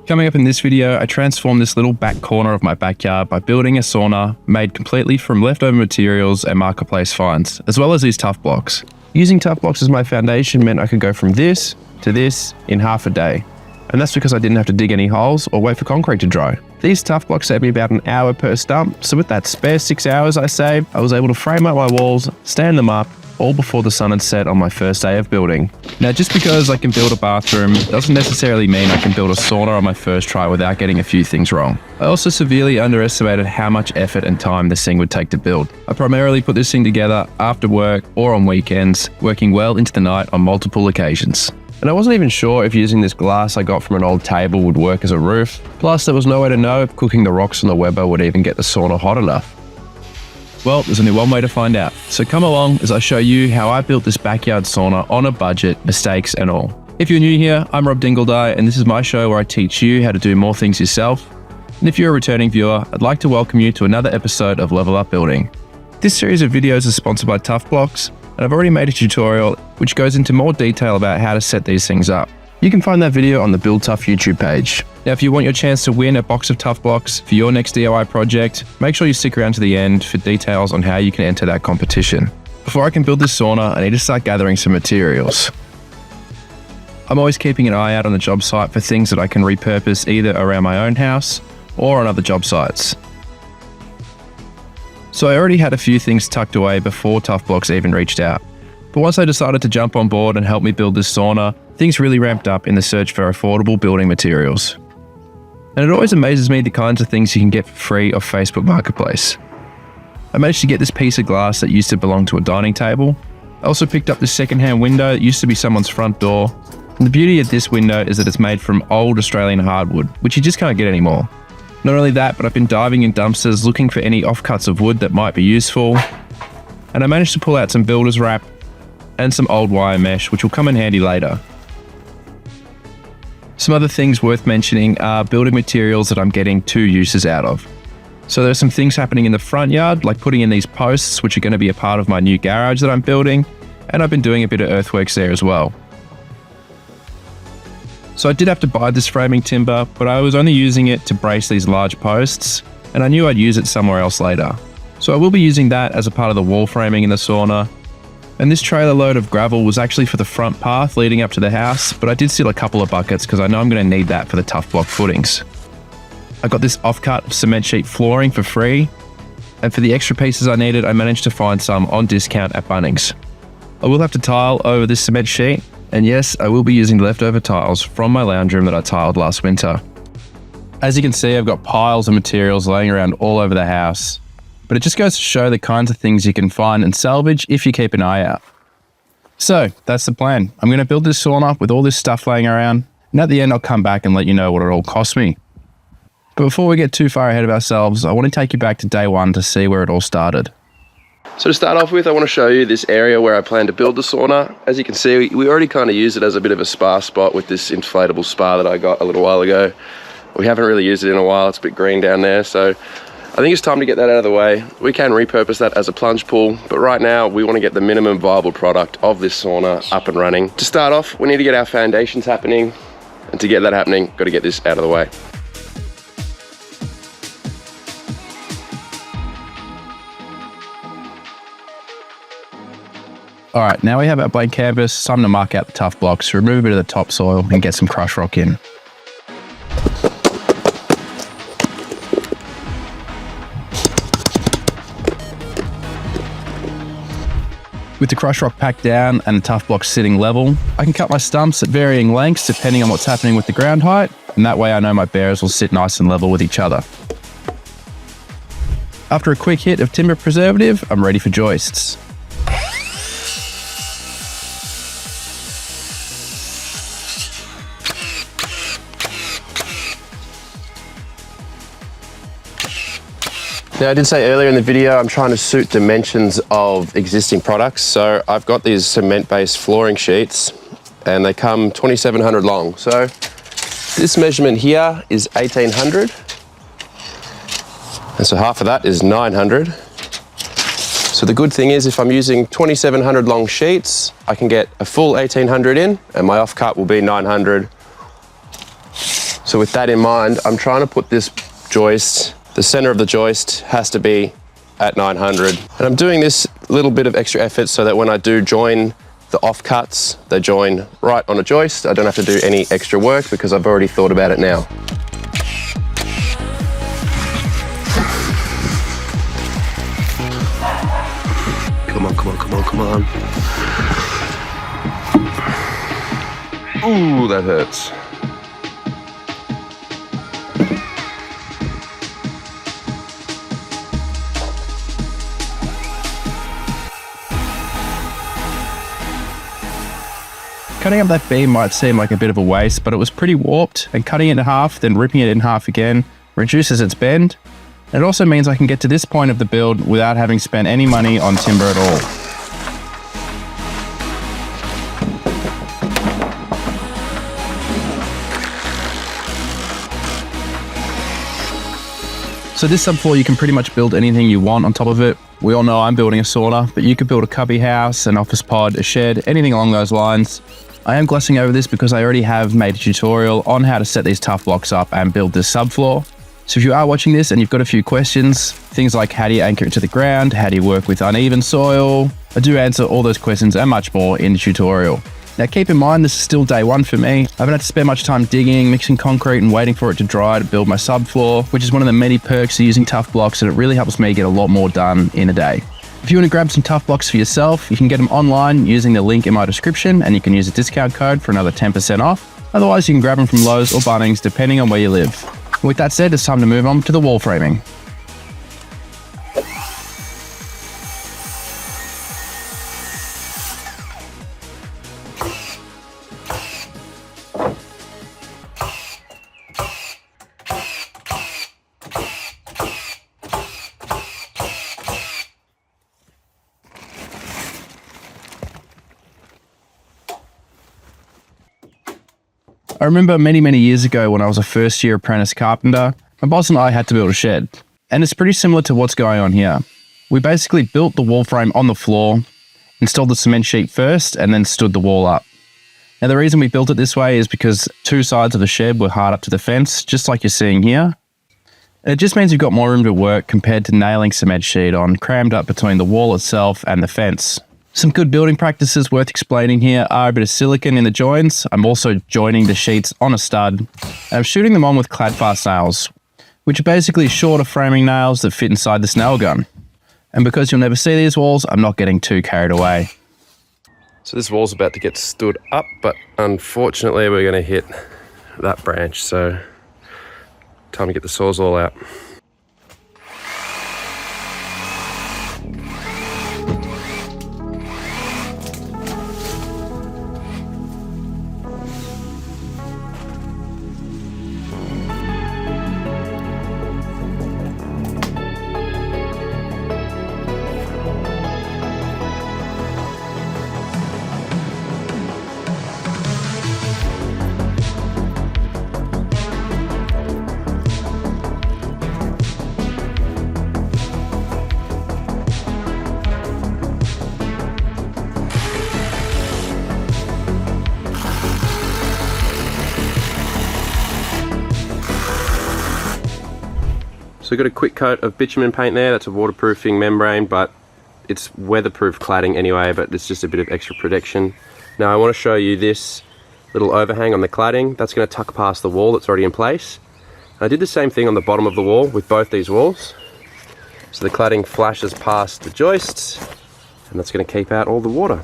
Coming up in this video, I transformed this little back corner of my backyard by building a sauna made completely from leftover materials and marketplace finds, as well as these Tuff Blocks. Using Tuff Blocks as my foundation meant I could go from this to this in half a day. And that's because I didn't have to dig any holes or wait for concrete to dry. These Tuff Blocks saved me about an hour per stump, so with that spare 6 hours I saved, I was able to frame up my walls, stand them up, all before the sun had set on my first day of building. Now, just because I can build a bathroom doesn't necessarily mean I can build a sauna on my first try without getting a few things wrong. I also severely underestimated how much effort and time this thing would take to build. I primarily put this thing together after work or on weekends, working well into the night on multiple occasions. And I wasn't even sure if using this glass I got from an old table would work as a roof. Plus, there was no way to know if cooking the rocks on the Weber would even get the sauna hot enough. Well, there's only one way to find out. So come along as I show you how I built this backyard sauna on a budget, mistakes and all. If you're new here, I'm Rob Dingledye, and this is my show where I teach you how to do more things yourself. And if you're a returning viewer, I'd like to welcome you to another episode of Level Up Building. This series of videos is sponsored by Tuff Blocks, and I've already made a tutorial which goes into more detail about how to set these things up. You can find that video on the Build Tuff YouTube page. Now, if you want your chance to win a box of Tuff Blocks for your next DIY project, make sure you stick around to the end for details on how you can enter that competition. Before I can build this sauna, I need to start gathering some materials. I'm always keeping an eye out on the job site for things that I can repurpose either around my own house or on other job sites. So I already had a few things tucked away before Tuff Blocks even reached out. But once I decided to jump on board and help me build this sauna, things really ramped up in the search for affordable building materials. And it always amazes me the kinds of things you can get for free off Facebook Marketplace. I managed to get this piece of glass that used to belong to a dining table. I also picked up this secondhand window that used to be someone's front door. And the beauty of this window is that it's made from old Australian hardwood, which you just can't get anymore. Not only that, but I've been diving in dumpsters looking for any offcuts of wood that might be useful. And I managed to pull out some builder's wrap and some old wire mesh, which will come in handy later. Some other things worth mentioning are building materials that I'm getting two uses out of. So there's some things happening in the front yard, like putting in these posts, which are going to be a part of my new garage that I'm building, and I've been doing a bit of earthworks there as well. So I did have to buy this framing timber, but I was only using it to brace these large posts, and I knew I'd use it somewhere else later. So I will be using that as a part of the wall framing in the sauna. And this trailer load of gravel was actually for the front path leading up to the house, but I did steal a couple of buckets because I know I'm going to need that for the Tuff Block footings. I got this offcut of cement sheet flooring for free, and for the extra pieces I needed, I managed to find some on discount at Bunnings. I will have to tile over this cement sheet, and yes, I will be using leftover tiles from my lounge room that I tiled last winter. As you can see, I've got piles of materials laying around all over the house. But it just goes to show the kinds of things you can find and salvage if you keep an eye out. So that's the plan. I'm going to build this sauna with all this stuff laying around, and at the end I'll come back and let you know what it all cost me. But before we get too far ahead of ourselves, I want to take you back to day one to see where it all started. So to start off with, I want to show you this area where I plan to build the sauna. As you can see, we already kind of use it as a bit of a spa spot with this inflatable spa that I got a little while ago. We haven't really used it in a while. It's a bit green down there, so I think it's time to get that out of the way. We can repurpose that as a plunge pool, but right now we want to get the minimum viable product of this sauna up and running. To start off, we need to get our foundations happening, and to get that happening, got to get this out of the way. All right, now we have our blank canvas. Time to mark out the Tuff Blocks, remove a bit of the topsoil and get some crushed rock in. With the crushed rock packed down and the Tuff Blocks sitting level, I can cut my stumps at varying lengths depending on what's happening with the ground height, and that way I know my bearers will sit nice and level with each other. After a quick hit of timber preservative, I'm ready for joists. Now, I did say earlier in the video, I'm trying to suit dimensions of existing products. So I've got these cement-based flooring sheets and they come 2,700 long. So this measurement here is 1,800. And so half of that is 900. So the good thing is if I'm using 2,700 long sheets, I can get a full 1,800 in and my offcut will be 900. So with that in mind, I'm trying to put this joist, the center of the joist has to be at 900. And I'm doing this little bit of extra effort so that when I do join the offcuts, they join right on a joist. I don't have to do any extra work because I've already thought about it now. Come on, come on, come on, come on. Ooh, that hurts. Cutting up that beam might seem like a bit of a waste, but it was pretty warped, and cutting it in half, then ripping it in half again, reduces its bend. It also means I can get to this point of the build without having spent any money on timber at all. So this subfloor, you can pretty much build anything you want on top of it. We all know I'm building a sauna, but you could build a cubby house, an office pod, a shed, anything along those lines. I am glossing over this because I already have made a tutorial on how to set these Tuff Blocks up and build this subfloor. So if you are watching this and you've got a few questions, things like how do you anchor it to the ground, how do you work with uneven soil, I do answer all those questions and much more in the tutorial. Now keep in mind, this is still day one for me. I haven't had to spend much time digging, mixing concrete and waiting for it to dry to build my subfloor, which is one of the many perks of using Tuff Blocks, and it really helps me get a lot more done in a day. If you want to grab some Tuff Blocks for yourself, you can get them online using the link in my description, and you can use a discount code for another 10% off. Otherwise, you can grab them from Lowe's or Bunnings, depending on where you live. With that said, it's time to move on to the wall framing. I remember many years ago when I was a first year apprentice carpenter, my boss and I had to build a shed. And it's pretty similar to what's going on here. We basically built the wall frame on the floor, installed the cement sheet first, and then stood the wall up. Now the reason we built it this way is because two sides of the shed were hard up to the fence, just like you're seeing here. It just means you've got more room to work compared to nailing cement sheet on, crammed up between the wall itself and the fence. Some good building practices worth explaining here are a bit of silicone in the joints. I'm also joining the sheets on a stud, and I'm shooting them on with clad fast nails, which are basically shorter framing nails that fit inside this nail gun. And because you'll never see these walls, I'm not getting too carried away. So this wall's about to get stood up, but unfortunately we're going to hit that branch, so time to get the sawzall out. So we've got a quick coat of bitumen paint there. That's a waterproofing membrane, but it's weatherproof cladding anyway, but it's just a bit of extra protection. Now I want to show you this little overhang on the cladding. That's going to tuck past the wall that's already in place. I did the same thing on the bottom of the wall with both these walls. So the cladding flashes past the joists, and that's going to keep out all the water.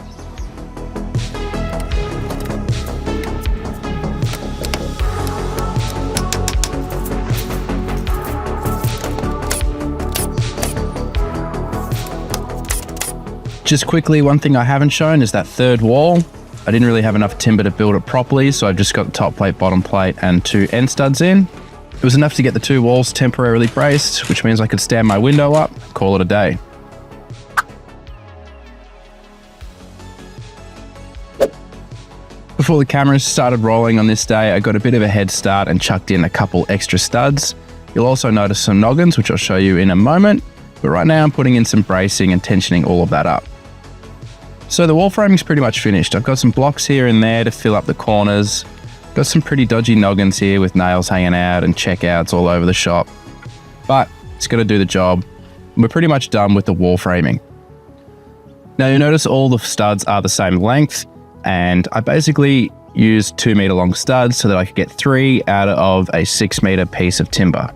Just quickly, one thing I haven't shown is that third wall. I didn't really have enough timber to build it properly, so I've just got the top plate, bottom plate, and two end studs in. It was enough to get the two walls temporarily braced, which means I could stand my window up, call it a day. Before the cameras started rolling on this day, I got a bit of a head start and chucked in a couple extra studs. You'll also notice some noggins, which I'll show you in a moment, but right now I'm putting in some bracing and tensioning all of that up. So the wall framing is pretty much finished. I've got some blocks here and there to fill up the corners. Got some pretty dodgy noggins here with nails hanging out and checkouts all over the shop. But it's going to do the job. We're pretty much done with the wall framing. Now you'll notice all the studs are the same length, and I basically used 2 meter long studs so that I could get 3 out of a 6 meter piece of timber.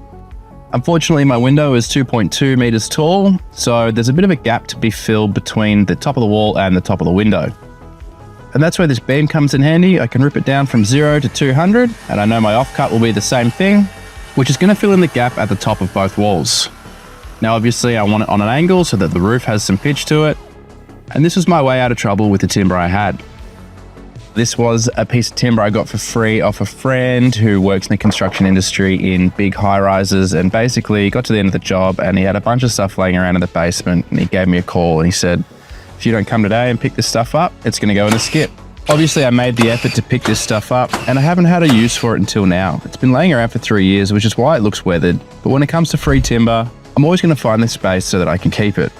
Unfortunately, my window is 2.2 meters tall, so there's a bit of a gap to be filled between the top of the wall and the top of the window. And that's where this beam comes in handy. I can rip it down from 0 to 200, and I know my offcut will be the same thing, which is going to fill in the gap at the top of both walls. Now obviously I want it on an angle so that the roof has some pitch to it, and this was my way out of trouble with the timber I had. This was a piece of timber I got for free off a friend who works in the construction industry in big high-rises, and basically got to the end of the job and he had a bunch of stuff laying around in the basement, and he gave me a call and he said, if you don't come today and pick this stuff up, it's going to go in the skip. Obviously I made the effort to pick this stuff up, and I haven't had a use for it until now. It's been laying around for 3 years, which is why it looks weathered, but when it comes to free timber, I'm always going to find the space so that I can keep it.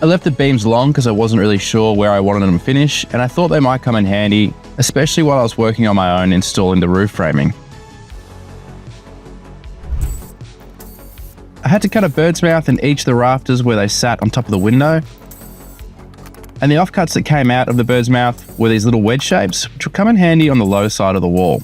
I left the beams long because I wasn't really sure where I wanted them to finish, and I thought they might come in handy, especially while I was working on my own installing the roof framing. I had to cut a bird's mouth in each of the rafters where they sat on top of the window, and the offcuts that came out of the bird's mouth were these little wedge shapes, which will come in handy on the low side of the wall.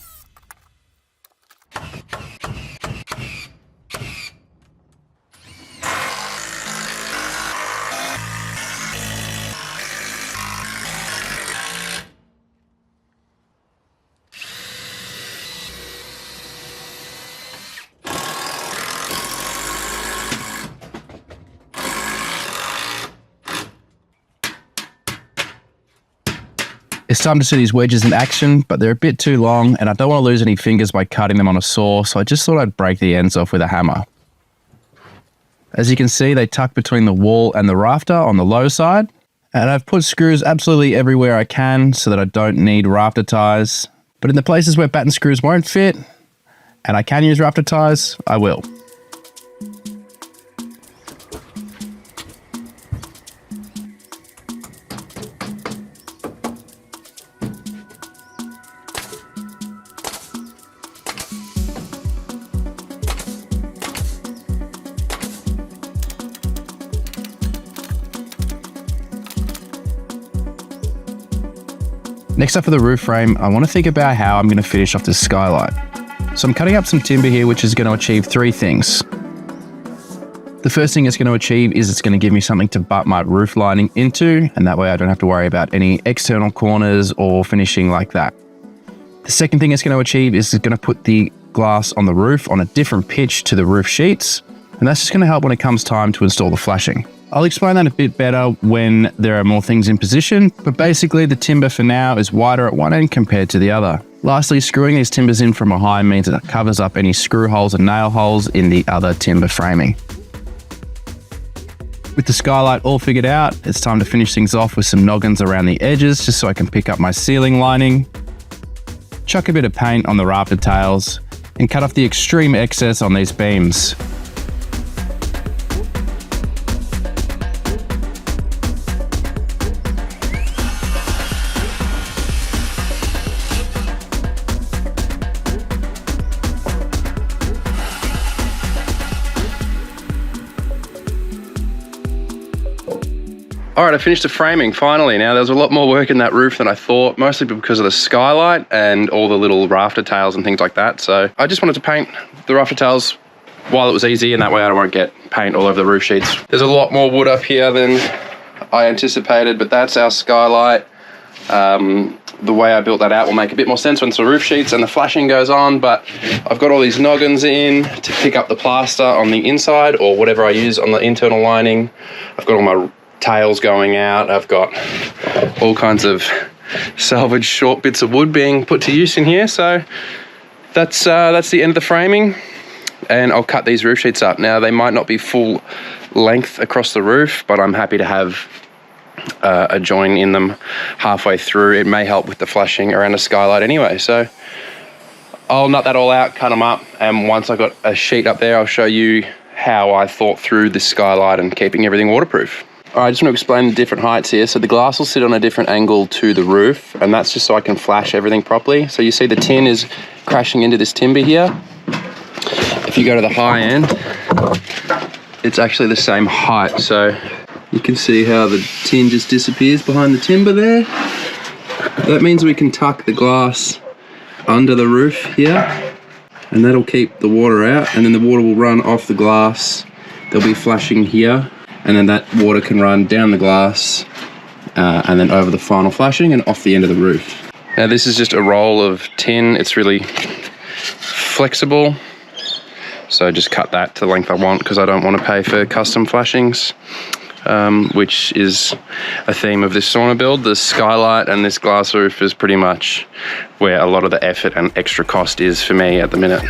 It's time to see these wedges in action, but they're a bit too long and I don't want to lose any fingers by cutting them on a saw, so I just thought I'd break the ends off with a hammer. As you can see, they tuck between the wall and the rafter on the low side, and I've put screws absolutely everywhere I can so that I don't need rafter ties, but in the places where batten screws won't fit, and I can use rafter ties, I will. Next up for the roof frame, I want to think about how I'm going to finish off this skylight. So I'm cutting up some timber here which is going to achieve 3 things. The first thing it's going to achieve is it's going to give me something to butt my roof lining into, and that way I don't have to worry about any external corners or finishing like that. The second thing it's going to achieve is it's going to put the glass on the roof on a different pitch to the roof sheets, and that's just going to help when it comes time to install the flashing. I'll explain that a bit better when there are more things in position, but basically the timber for now is wider at one end compared to the other. Lastly, screwing these timbers in from behind means that it covers up any screw holes and nail holes in the other timber framing. With the skylight all figured out, it's time to finish things off with some noggins around the edges just so I can pick up my ceiling lining, chuck a bit of paint on the rafter tails, and cut off the extreme excess on these beams. Alright, I finished the framing finally. Now there was a lot more work in that roof than I thought, mostly because of the skylight and all the little rafter tails and things like that. So I just wanted to paint the rafter tails while it was easy, and that way I won't get paint all over the roof sheets. There's a lot more wood up here than I anticipated, but that's our skylight. The way I built that out will make a bit more sense once the roof sheets and the flashing goes on, but I've got all these noggins in to pick up the plaster on the inside or whatever I use on the internal lining. I've got all my tails going out. I've got all kinds of salvaged short bits of wood being put to use in here. So that's the end of the framing, and I'll cut these roof sheets up. Now they might not be full length across the roof, but I'm happy to have a join in them halfway through. It may help with the flashing around the skylight anyway. So I'll nut that all out, cut them up, and once I've got a sheet up there, I'll show you how I thought through this skylight and keeping everything waterproof. Alright, I just want to explain the different heights here. So the glass will sit on a different angle to the roof, and that's just so I can flash everything properly. So you see the tin is crashing into this timber here. If you go to the high end, it's actually the same height. So you can see how the tin just disappears behind the timber there. That means we can tuck the glass under the roof here, and that'll keep the water out, and then the water will run off the glass. There'll be flashing here, and then that water can run down the glass and then over the final flashing and off the end of the roof. Now this is just a roll of tin. It's really flexible, so just cut that to the length I want because I don't want to pay for custom flashings, which is a theme of this sauna build. The skylight and this glass roof is pretty much where a lot of the effort and extra cost is for me at the minute.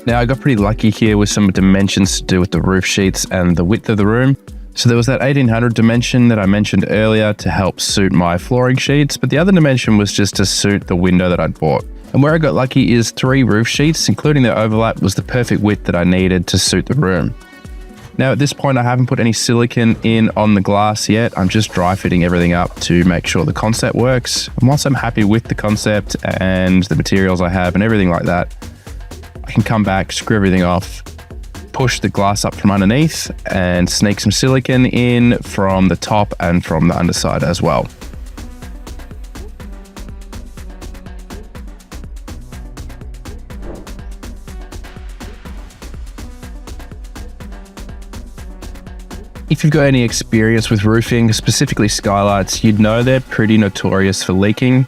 Now I got pretty lucky here with some dimensions to do with the roof sheets and the width of the room. So there was that 1800 dimension that I mentioned earlier to help suit my flooring sheets, but the other dimension was just to suit the window that I'd bought. And where I got lucky is 3 roof sheets, including their overlap, was the perfect width that I needed to suit the room. Now at this point I haven't put any silicone in on the glass yet. I'm just dry fitting everything up to make sure the concept works. And once I'm happy with the concept and the materials I have and everything like that, I can come back, screw everything off, push the glass up from underneath and sneak some silicone in from the top and from the underside as well. If you've got any experience with roofing, specifically skylights, you'd know they're pretty notorious for leaking.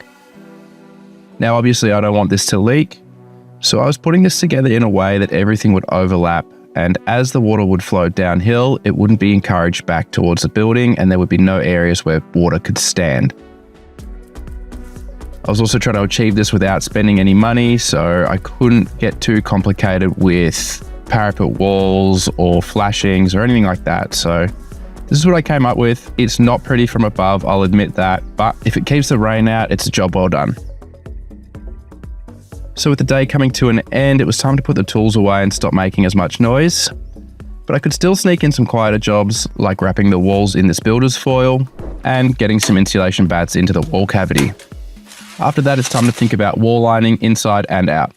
Now obviously I don't want this to leak, so I was putting this together in a way that everything would overlap, and as the water would flow downhill, it wouldn't be encouraged back towards the building and there would be no areas where water could stand. I was also trying to achieve this without spending any money, so I couldn't get too complicated with parapet walls or flashings or anything like that. So this is what I came up with. It's not pretty from above, I'll admit that, but if it keeps the rain out, it's a job well done. So with the day coming to an end, it was time to put the tools away and stop making as much noise. But I could still sneak in some quieter jobs like wrapping the walls in this builder's foil and getting some insulation bats into the wall cavity. After that, it's time to think about wall lining inside and out.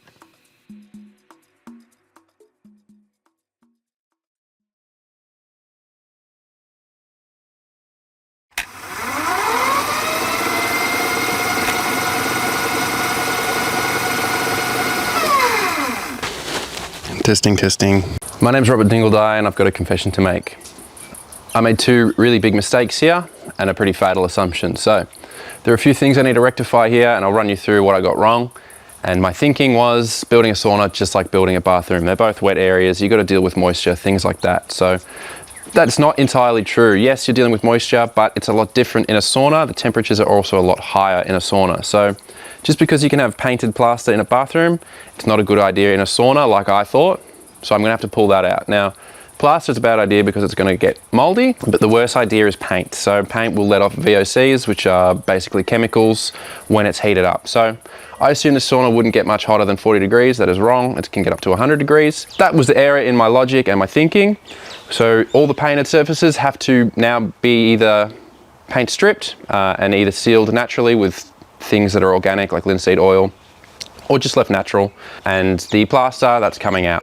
Testing. My name's Robert Dingledye and I've got a confession to make. I made 2 really big mistakes here and a pretty fatal assumption. So there are a few things I need to rectify here and I'll run you through what I got wrong. And my thinking was building a sauna just like building a bathroom. They're both wet areas, you got to deal with moisture, things like that. So that's not entirely true. Yes, you're dealing with moisture, but it's a lot different in a sauna. The temperatures are also a lot higher in a sauna. So just because you can have painted plaster in a bathroom, it's not a good idea in a sauna like I thought. So I'm gonna have to pull that out. Now, plaster is a bad idea because it's gonna get moldy, but the worst idea is paint. So paint will let off VOCs, which are basically chemicals, when it's heated up. So I assume the sauna wouldn't get much hotter than 40 degrees. That is wrong. It can get up to 100 degrees. That was the error in my logic and my thinking. So all the painted surfaces have to now be either paint stripped and either sealed naturally with things that are organic like linseed oil, or just left natural. And the plaster, that's coming out.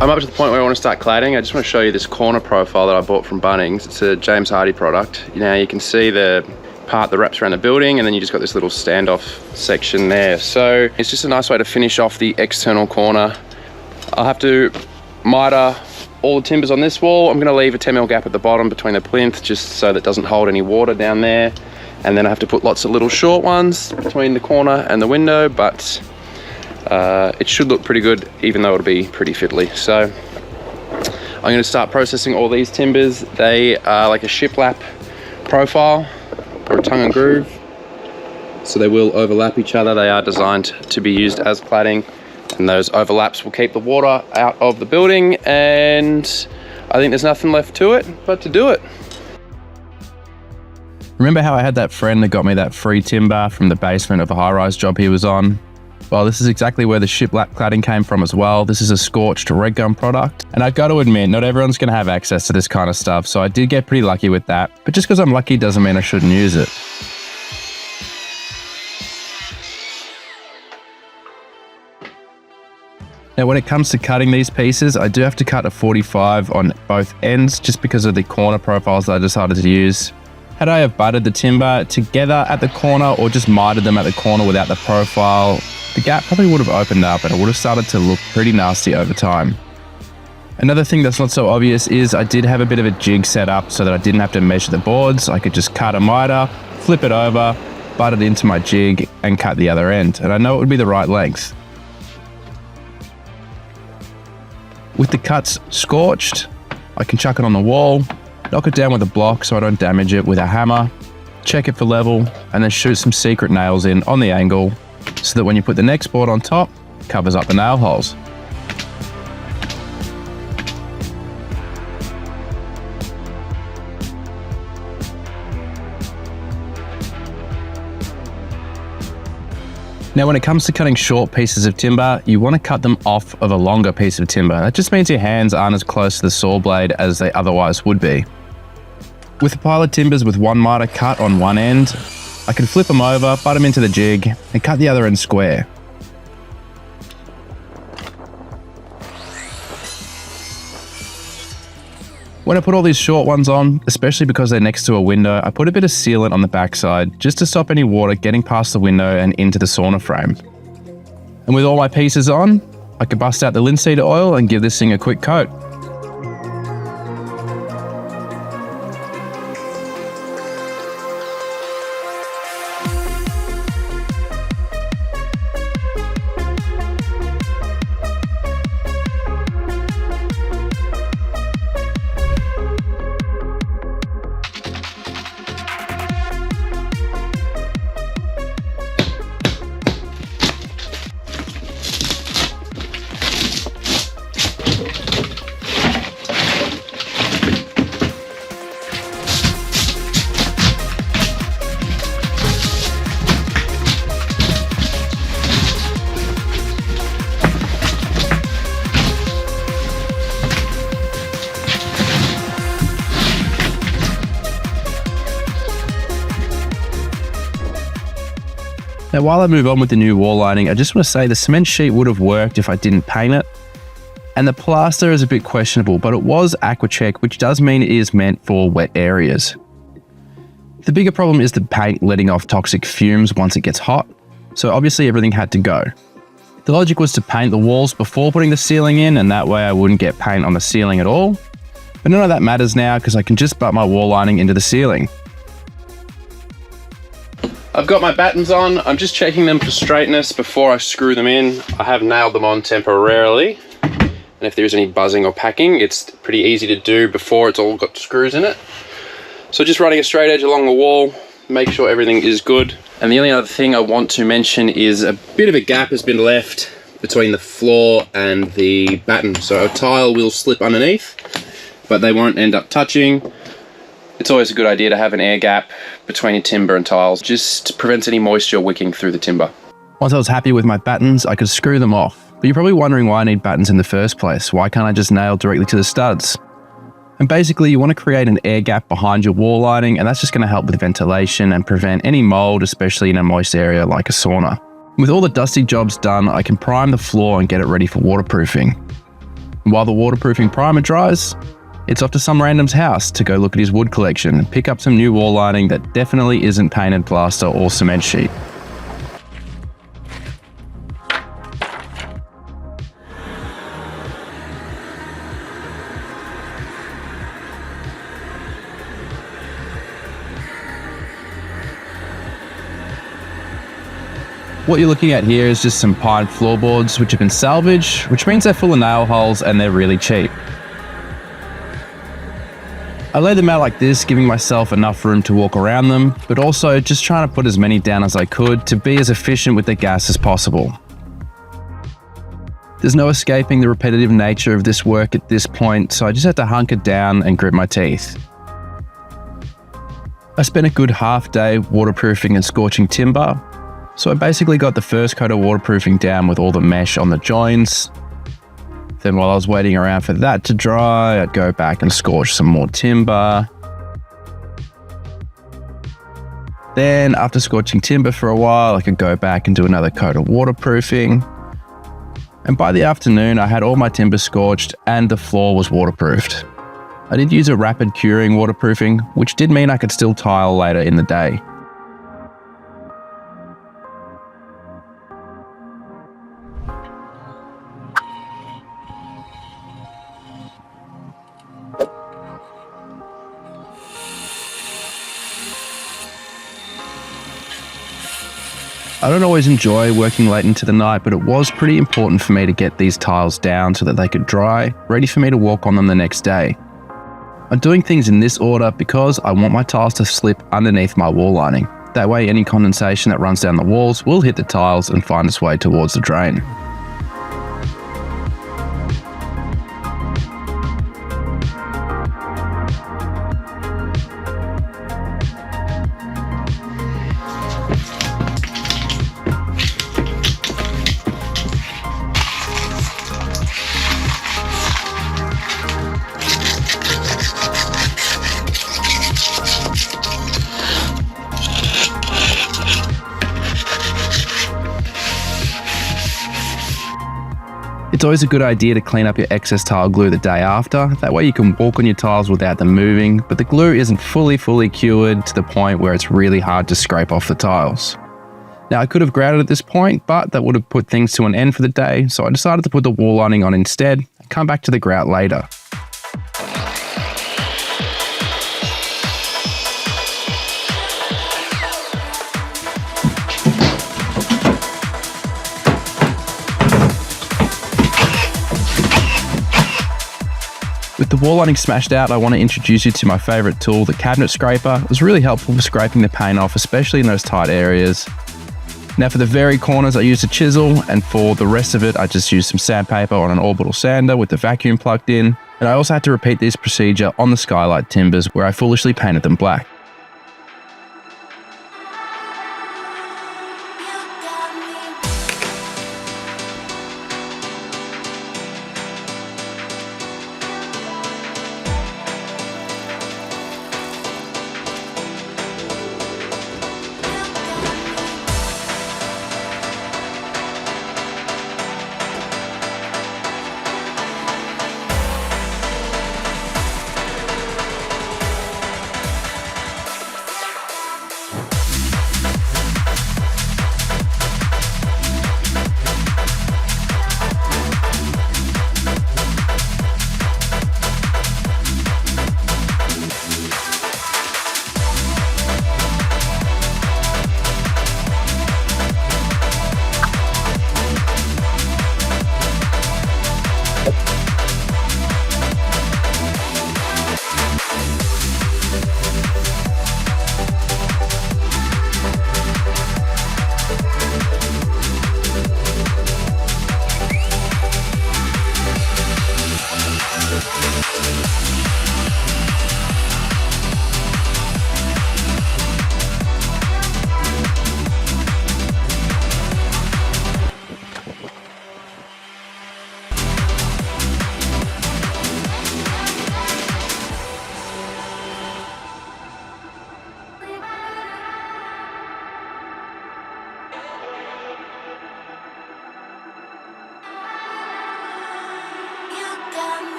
I'm up to the point where I want to start cladding. I just want to show you this corner profile that I bought from Bunnings. It's a James Hardie product. Now you can see the part that wraps around the building, and then you just got this little standoff section there. So it's just a nice way to finish off the external corner. I'll have to miter all the timbers on this wall. I'm going to leave a 10mm gap at the bottom between the plinth just so that it doesn't hold any water down there. And then I have to put lots of little short ones between the corner and the window, but it should look pretty good, even though it'll be pretty fiddly. So I'm going to start processing all these timbers. They are like a shiplap profile or a tongue and groove, so they will overlap each other. They are designed to be used as cladding, and those overlaps will keep the water out of the building, and I think there's nothing left to it but to do it. Remember how I had that friend that got me that free timber from the basement of a high-rise job he was on? Well, this is exactly where the shiplap cladding came from as well. This is a scorched red gum product. And I got to admit, not everyone's going to have access to this kind of stuff, so I did get pretty lucky with that. But just because I'm lucky doesn't mean I shouldn't use it. Now, when it comes to cutting these pieces, I do have to cut a 45 on both ends just because of the corner profiles that I decided to use. Had I have butted the timber together at the corner or just mitered them at the corner without the profile, the gap probably would have opened up and it would have started to look pretty nasty over time. Another thing that's not so obvious is I did have a bit of a jig set up so that I didn't have to measure the boards. I could just cut a miter, flip it over, butt it into my jig and cut the other end. And I know it would be the right length. With the cuts scorched, I can chuck it on the wall, knock it down with a block so I don't damage it with a hammer, check it for level, and then shoot some secret nails in on the angle so that when you put the next board on top, it covers up the nail holes. Now, when it comes to cutting short pieces of timber, you want to cut them off of a longer piece of timber. That just means your hands aren't as close to the saw blade as they otherwise would be. With a pile of timbers with one miter cut on one end, I can flip them over, butt them into the jig, and cut the other end square. When I put all these short ones on, especially because they're next to a window, I put a bit of sealant on the backside just to stop any water getting past the window and into the sauna frame. And with all my pieces on, I can bust out the linseed oil and give this thing a quick coat. Now, while I move on with the new wall lining, I just want to say the cement sheet would have worked if I didn't paint it. And the plaster is a bit questionable, but it was AquaCheck, which does mean it is meant for wet areas. The bigger problem is the paint letting off toxic fumes once it gets hot, so obviously everything had to go. The logic was to paint the walls before putting the ceiling in, and that way I wouldn't get paint on the ceiling at all. But none of that matters now because I can just butt my wall lining into the ceiling. I've got my battens on. I'm just checking them for straightness before I screw them in. I have nailed them on temporarily. And if there's any buzzing or packing, it's pretty easy to do before it's all got screws in it. So just running a straight edge along the wall, make sure everything is good. And the only other thing I want to mention is a bit of a gap has been left between the floor and the batten. So a tile will slip underneath, but they won't end up touching. It's always a good idea to have an air gap between your timber and tiles, just prevents any moisture wicking through the timber. Once I was happy with my battens, I could screw them off. But you're probably wondering why I need battens in the first place. Why can't I just nail directly to the studs? And basically, you want to create an air gap behind your wall lining, and that's just going to help with ventilation and prevent any mold, especially in a moist area like a sauna. With all the dusty jobs done, I can prime the floor and get it ready for waterproofing. And while the waterproofing primer dries, it's off to some random's house to go look at his wood collection and pick up some new wall lining that definitely isn't painted plaster or cement sheet. What you're looking at here is just some pine floorboards which have been salvaged, which means they're full of nail holes and they're really cheap. I lay them out like this, giving myself enough room to walk around them, but also just trying to put as many down as I could to be as efficient with the gas as possible. There's no escaping the repetitive nature of this work at this point, so I just had to hunker down and grit my teeth. I spent a good half day waterproofing and scorching timber, so I basically got the first coat of waterproofing down with all the mesh on the joints. Then while I was waiting around for that to dry, I'd go back and scorch some more timber. Then after scorching timber for a while, I could go back and do another coat of waterproofing. And by the afternoon, I had all my timber scorched and the floor was waterproofed. I did use a rapid curing waterproofing, which did mean I could still tile later in the day. I don't always enjoy working late into the night, but it was pretty important for me to get these tiles down so that they could dry, ready for me to walk on them the next day. I'm doing things in this order because I want my tiles to slip underneath my wall lining. That way any condensation that runs down the walls will hit the tiles and find its way towards the drain. It's always a good idea to clean up your excess tile glue the day after, that way you can walk on your tiles without them moving, but the glue isn't fully cured to the point where it's really hard to scrape off the tiles. Now I could have grouted at this point, but that would have put things to an end for the day, so I decided to put the wall lining on instead and come back to the grout later. With the wall lining smashed out, I want to introduce you to my favourite tool, the cabinet scraper. It was really helpful for scraping the paint off, especially in those tight areas. Now for the very corners I used a chisel, and for the rest of it I just used some sandpaper on an orbital sander with the vacuum plugged in. And I also had to repeat this procedure on the skylight timbers where I foolishly painted them black.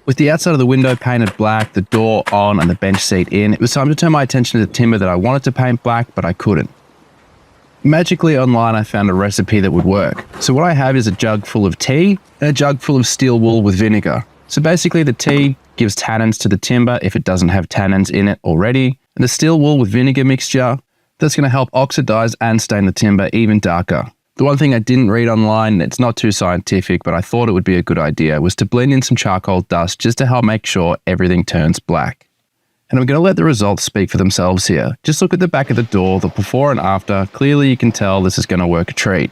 With the outside of the window painted black, the door on and the bench seat in, it was time to turn my attention to the timber that I wanted to paint black, but I couldn't. Magically online I found a recipe that would work. So what I have is a jug full of tea and a jug full of steel wool with vinegar. So basically the tea gives tannins to the timber if it doesn't have tannins in it already, and the steel wool with vinegar mixture, that's going to help oxidize and stain the timber even darker. The one thing I didn't read online, it's not too scientific, but I thought it would be a good idea, was to blend in some charcoal dust just to help make sure everything turns black. And I'm going to let the results speak for themselves here. Just look at the back of the door, the before and after. Clearly you can tell this is going to work a treat.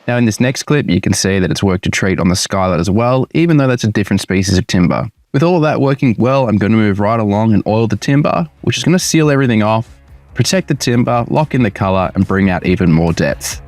Now in this next clip, you can see that it's worked a treat on the skylight as well, even though that's a different species of timber. With all of that working well, I'm going to move right along and oil the timber, which is going to seal everything off, protect the timber, lock in the color, and bring out even more depth.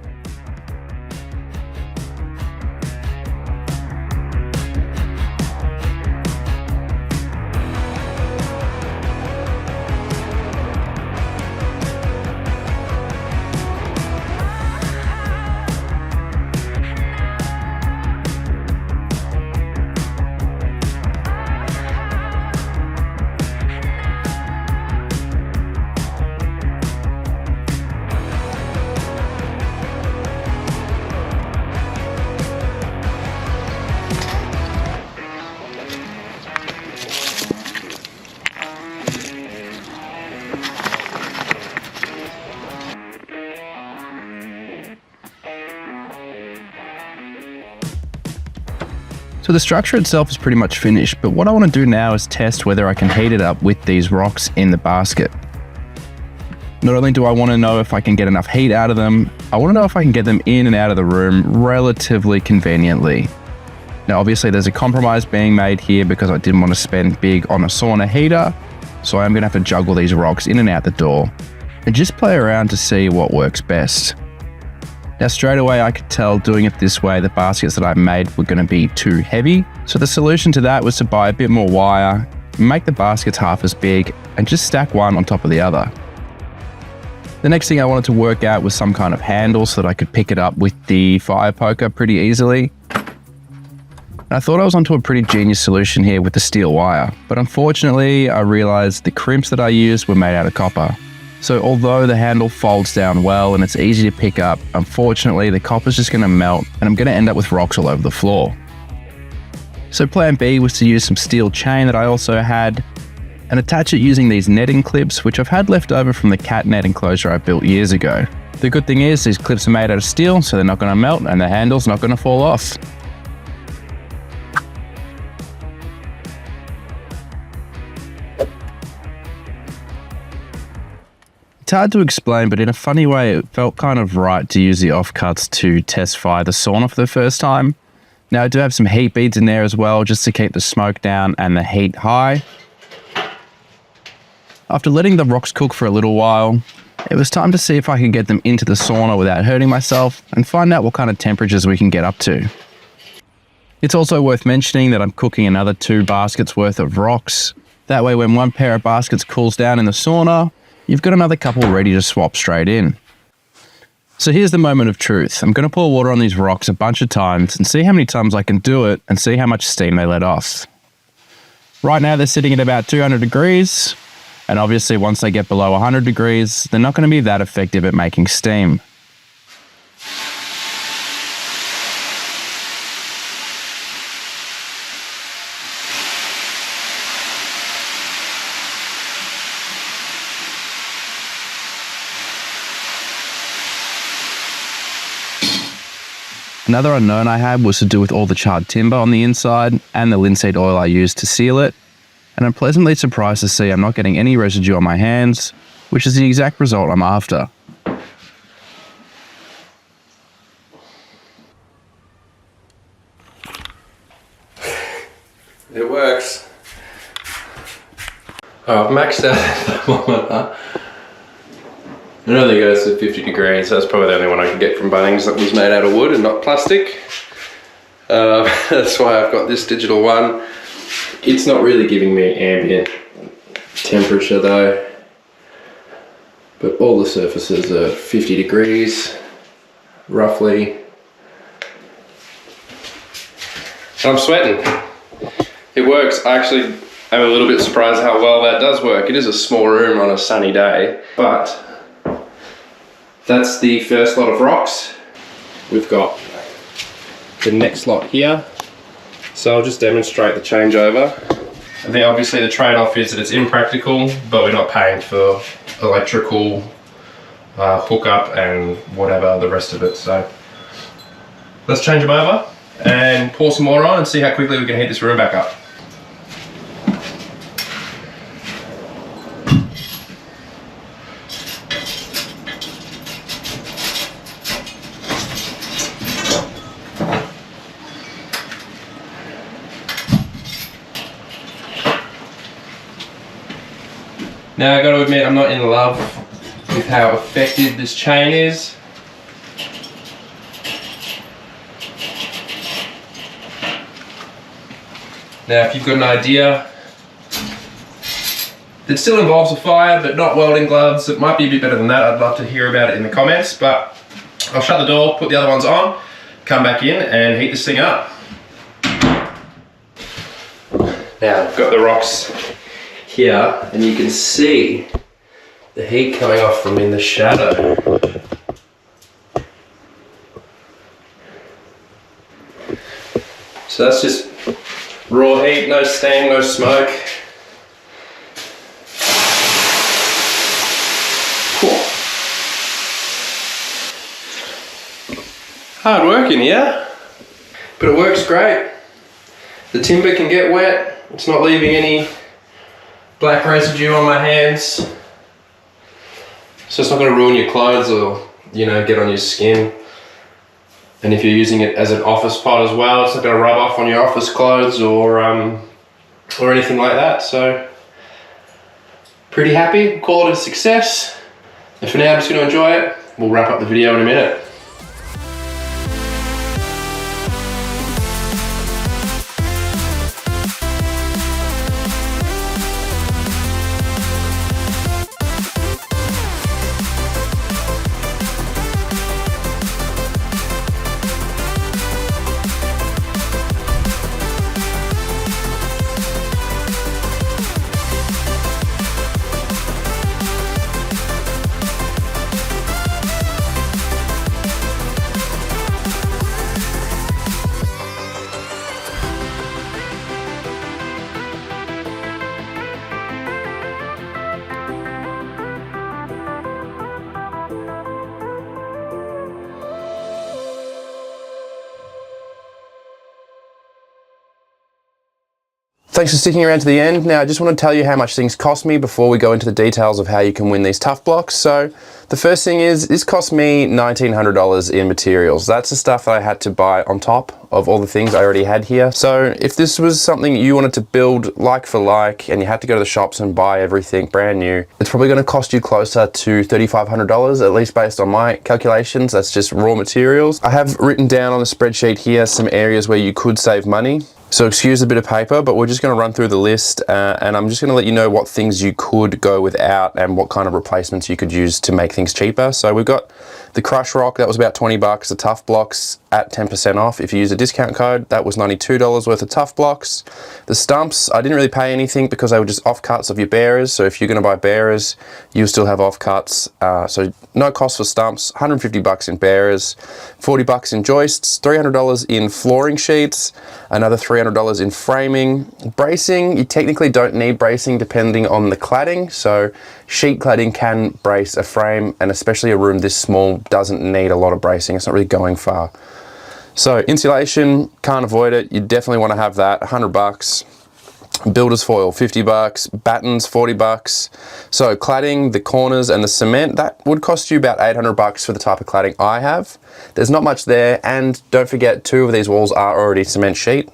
So the structure itself is pretty much finished, but what I want to do now is test whether I can heat it up with these rocks in the basket. Not only do I want to know if I can get enough heat out of them, I want to know if I can get them in and out of the room relatively conveniently. Now obviously there's a compromise being made here because I didn't want to spend big on a sauna heater, so I'm going to have to juggle these rocks in and out the door and just play around to see what works best. Now straight away I could tell doing it this way the baskets that I made were going to be too heavy, so the solution to that was to buy a bit more wire, make the baskets half as big, and just stack one on top of the other. The next thing I wanted to work out was some kind of handle so that I could pick it up with the fire poker pretty easily. And I thought I was onto a pretty genius solution here with the steel wire, but unfortunately I realized the crimps that I used were made out of copper. So although the handle folds down well and it's easy to pick up, unfortunately the copper's just going to melt and I'm going to end up with rocks all over the floor. So plan B was to use some steel chain that I also had and attach it using these netting clips, which I've had left over from the cat net enclosure I built years ago. The good thing is these clips are made out of steel, so they're not going to melt and the handle's not going to fall off. It's hard to explain, but in a funny way, it felt kind of right to use the offcuts to test fire the sauna for the first time. Now I do have some heat beads in there as well, just to keep the smoke down and the heat high. After letting the rocks cook for a little while, it was time to see if I could get them into the sauna without hurting myself and find out what kind of temperatures we can get up to. It's also worth mentioning that I'm cooking another 2 baskets worth of rocks. That way when one pair of baskets cools down in the sauna, you've got another couple ready to swap straight in. So here's the moment of truth. I'm going to pour water on these rocks a bunch of times and see how many times I can do it and see how much steam they let off. Right now they're sitting at about 200 degrees, and obviously once they get below 100 degrees, they're not going to be that effective at making steam. Another unknown I had was to do with all the charred timber on the inside and the linseed oil I used to seal it, and I'm pleasantly surprised to see I'm not getting any residue on my hands, which is the exact result I'm after. It works. Oh, I've maxed out the thermometer. It only goes to 50 degrees. That's probably the only one I could get from Bunnings that was made out of wood and not plastic. That's why I've got this digital one. It's not really giving me ambient temperature though. But all the surfaces are 50 degrees, roughly. And I'm sweating. It works. I actually am a little bit surprised how well that does work. It is a small room on a sunny day, but that's the first lot of rocks. We've got the next lot here. So I'll just demonstrate the changeover. I think obviously the trade-off is that it's impractical, but we're not paying for electrical hookup and whatever the rest of it. So let's change them over and pour some water on and see how quickly we can heat this room back up. Now I got to admit, I'm not in love with how effective this chain is. Now if you've got an idea that still involves a fire but not welding gloves, it might be a bit better than that, I'd love to hear about it in the comments, but I'll shut the door, put the other ones on, come back in and heat this thing up. Now I've got the rocks here and you can see the heat coming off them in the shadow. So that's just raw heat, no steam, no smoke. Cool. Hard working, yeah? But it works great. The timber can get wet, it's not leaving any black residue on my hands. So it's not going to ruin your clothes or, you know, get on your skin. And if you're using it as an office pot as well, it's not going to rub off on your office clothes or anything like that. So pretty happy, call it a success. And for now, I'm just going to enjoy it. We'll wrap up the video in a minute. Thanks for sticking around to the end. Now I just want to tell you how much things cost me before we go into the details of how you can win these Tuff Blocks. So the first thing is, this cost me $1,900 in materials. That's the stuff that I had to buy on top of all the things I already had here. So if this was something you wanted to build like for like and you had to go to the shops and buy everything brand new, it's probably going to cost you closer to $3,500, at least based on my calculations. That's just raw materials. I have written down on the spreadsheet here some areas where you could save money. So excuse a bit of paper, but we're just going to run through the list and I'm just going to let you know what things you could go without and what kind of replacements you could use to make things cheaper. So we've got the crush rock, that was about 20 bucks. The Tuff Blocks at 10% off. If you use a discount code, that was $92 worth of Tuff Blocks. The stumps, I didn't really pay anything because they were just offcuts of your bearers. So if you're going to buy bearers, you still have offcuts. So no cost for stumps, 150 bucks in bearers, 40 bucks in joists, $300 in flooring sheets, another $300 in framing. Bracing, you technically don't need bracing depending on the cladding. So sheet cladding can brace a frame, and especially a room this small doesn't need a lot of bracing. It's not really going far. So insulation, can't avoid it. You definitely want to have that, 100 bucks. Builder's foil, 50 bucks. Battens, 40 bucks. So cladding, the corners and the cement, that would cost you about 800 bucks for the type of cladding I have. There's not much there, and don't forget, 2 of these walls are already cement sheet,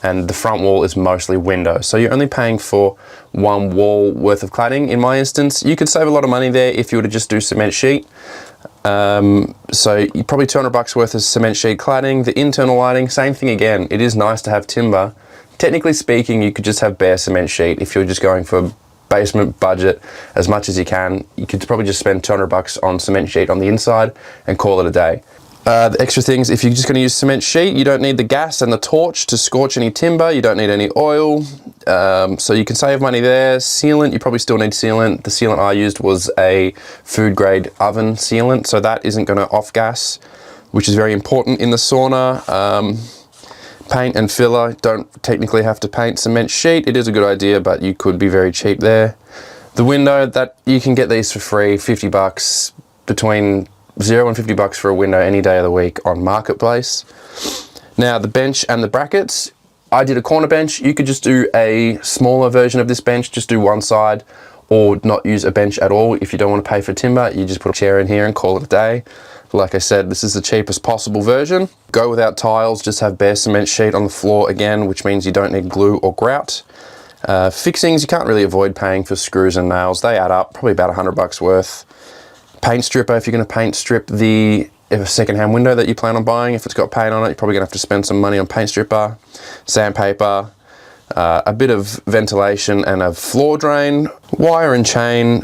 and the front wall is mostly window. So you're only paying for 1 wall worth of cladding. In my instance, you could save a lot of money there if you were to just do cement sheet. So probably 200 bucks worth of cement sheet cladding. The internal lighting, same thing again. It is nice to have timber. Technically speaking, you could just have bare cement sheet if you're just going for basement budget as much as you can. You could probably just spend 200 bucks on cement sheet on the inside and call it a day. The extra things, if you're just going to use cement sheet, you don't need the gas and the torch to scorch any timber. You don't need any oil, so you can save money there. Sealant, you probably still need sealant. The sealant I used was a food grade oven sealant, so that isn't going to off gas, which is very important in the sauna. Paint and filler, don't technically have to paint cement sheet. It is a good idea, but you could be very cheap there. The window, that you can get these for free, 50 bucks, between $0 and $50 for a window any day of the week on Marketplace. Now the bench and the brackets, I did a corner bench. You could just do a smaller version of this bench, just do one side, or not use a bench at all. If you don't want to pay for timber, you just put a chair in here and call it a day. Like I said, this is the cheapest possible version. Go without tiles, just have bare cement sheet on the floor again, which means you don't need glue or grout. Fixings, you can't really avoid paying for screws and nails. They add up, probably about $100 worth. Paint stripper, if you're going to paint strip the second-hand window that you plan on buying, if it's got paint on it, you're probably going to have to spend some money on paint stripper. Sandpaper, a bit of ventilation and a floor drain, wire and chain,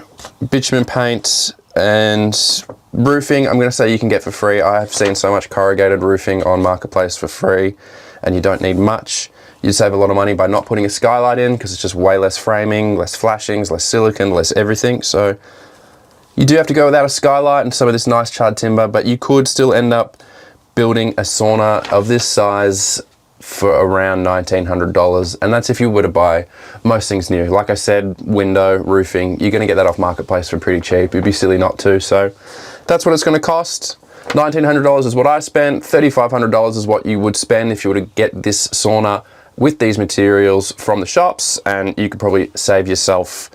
bitumen paint, and roofing. I'm going to say you can get for free. I have seen so much corrugated roofing on Marketplace for free, and you don't need much. You save a lot of money by not putting a skylight in, because it's just way less framing, less flashings, less silicone, less everything. So you do have to go without a skylight and some of this nice charred timber, but you could still end up building a sauna of this size for around $1,900, and that's if you were to buy most things new. Like I said, window, roofing, you're going to get that off Marketplace for pretty cheap. It'd be silly not to. So that's what it's going to cost. $1,900 is what I spent. $3,500 is what you would spend if you were to get this sauna with these materials from the shops, and you could probably save yourself,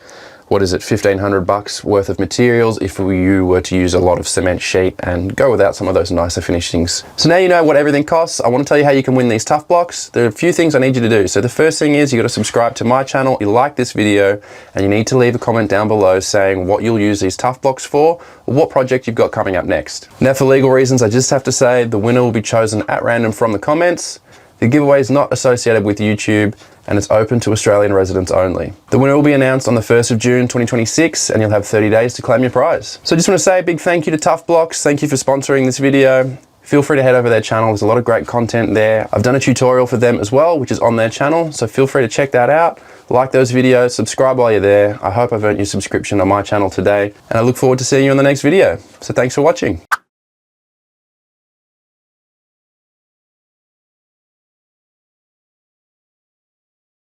what is it, $1,500 worth of materials if you were to use a lot of cement sheet and go without some of those nicer finishings. So now you know what everything costs. I want to tell you how you can win these Tuff Blocks. There are a few things I need you to do. So the first thing is you got to subscribe to my channel, you like this video, and you need to leave a comment down below saying what you'll use these Tuff Blocks for, or what project you've got coming up next. Now for legal reasons, I just have to say the winner will be chosen at random from the comments. The giveaway is not associated with YouTube, and it's open to Australian residents only. The winner will be announced on the 1st of June 2026, and you'll have 30 days to claim your prize. So I just want to say a big thank you to Tuff Blocks. Thank you for sponsoring this video. Feel free to head over their channel. There's a lot of great content there. I've done a tutorial for them as well, which is on their channel, so feel free to check that out. Like those videos, subscribe while you're there. I hope I've earned your subscription on my channel today, and I look forward to seeing you in the next video. So thanks for watching.